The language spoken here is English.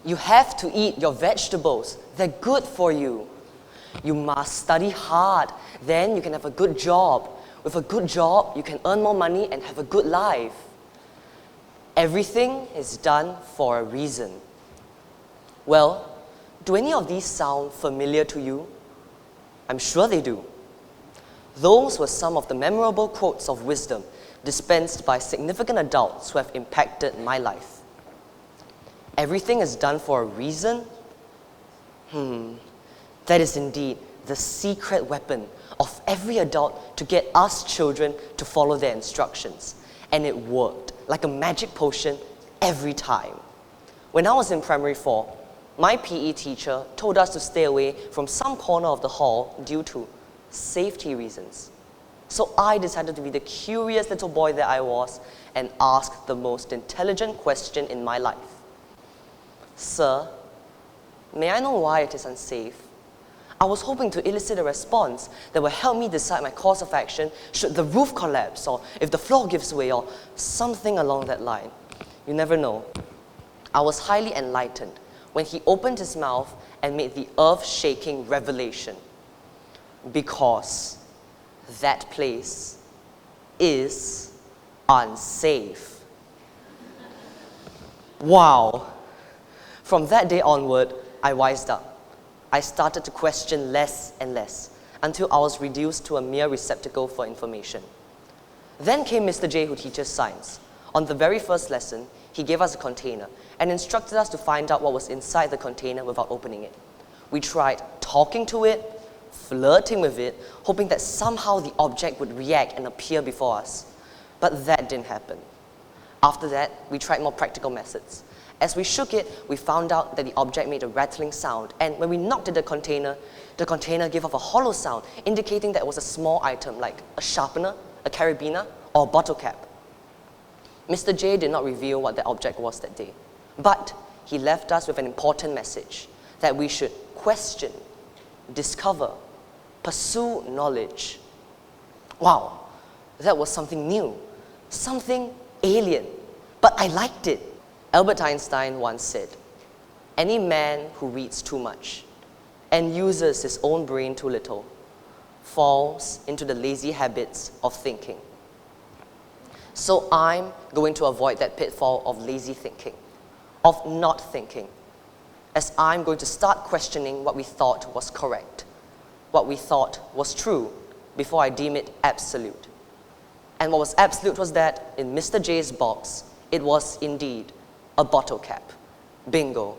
You have to eat your vegetables. They're good for you. You must study hard. Then you can have a good job. With a good job, you can earn more money and have a good life. Everything is done for a reason. Well, do any of these sound familiar to you? I'm sure they do. Those were some of the memorable quotes of wisdom dispensed by significant adults who have impacted my life. Everything is done for a reason? That is indeed the secret weapon of every adult to get us children to follow their instructions. And it worked like a magic potion every time. When I was in primary 4, my PE teacher told us to stay away from some corner of the hall due to safety reasons. So I decided to be the curious little boy that I was and asked the most intelligent question in my life. Sir, may I know why it is unsafe? I was hoping to elicit a response that would help me decide my course of action should the roof collapse or if the floor gives way or something along that line. You never know. I was highly enlightened when he opened his mouth and made the earth-shaking revelation. Because that place is unsafe. Wow. From that day onward, I wised up. I started to question less and less until I was reduced to a mere receptacle for information. Then came Mr. J, who teaches science. On the very first lesson, he gave us a container and instructed us to find out what was inside the container without opening it. We tried talking to it, flirting with it, hoping that somehow the object would react and appear before us. But that didn't happen. After that, we tried more practical methods. As we shook it, we found out that the object made a rattling sound, and when we knocked at the container gave off a hollow sound, indicating that it was a small item like a sharpener, a carabiner, or a bottle cap. Mr. J did not reveal what the object was that day, but he left us with an important message that we should question, discover, pursue knowledge. Wow, that was something new, something alien, but I liked it. Albert Einstein once said, "Any man who reads too much and uses his own brain too little falls into the lazy habits of thinking." So I'm going to avoid that pitfall of lazy thinking, of not thinking, as I'm going to start questioning what we thought was correct, what we thought was true, before I deem it absolute. And what was absolute was that in Mr. J's box, it was indeed a bottle cap. Bingo.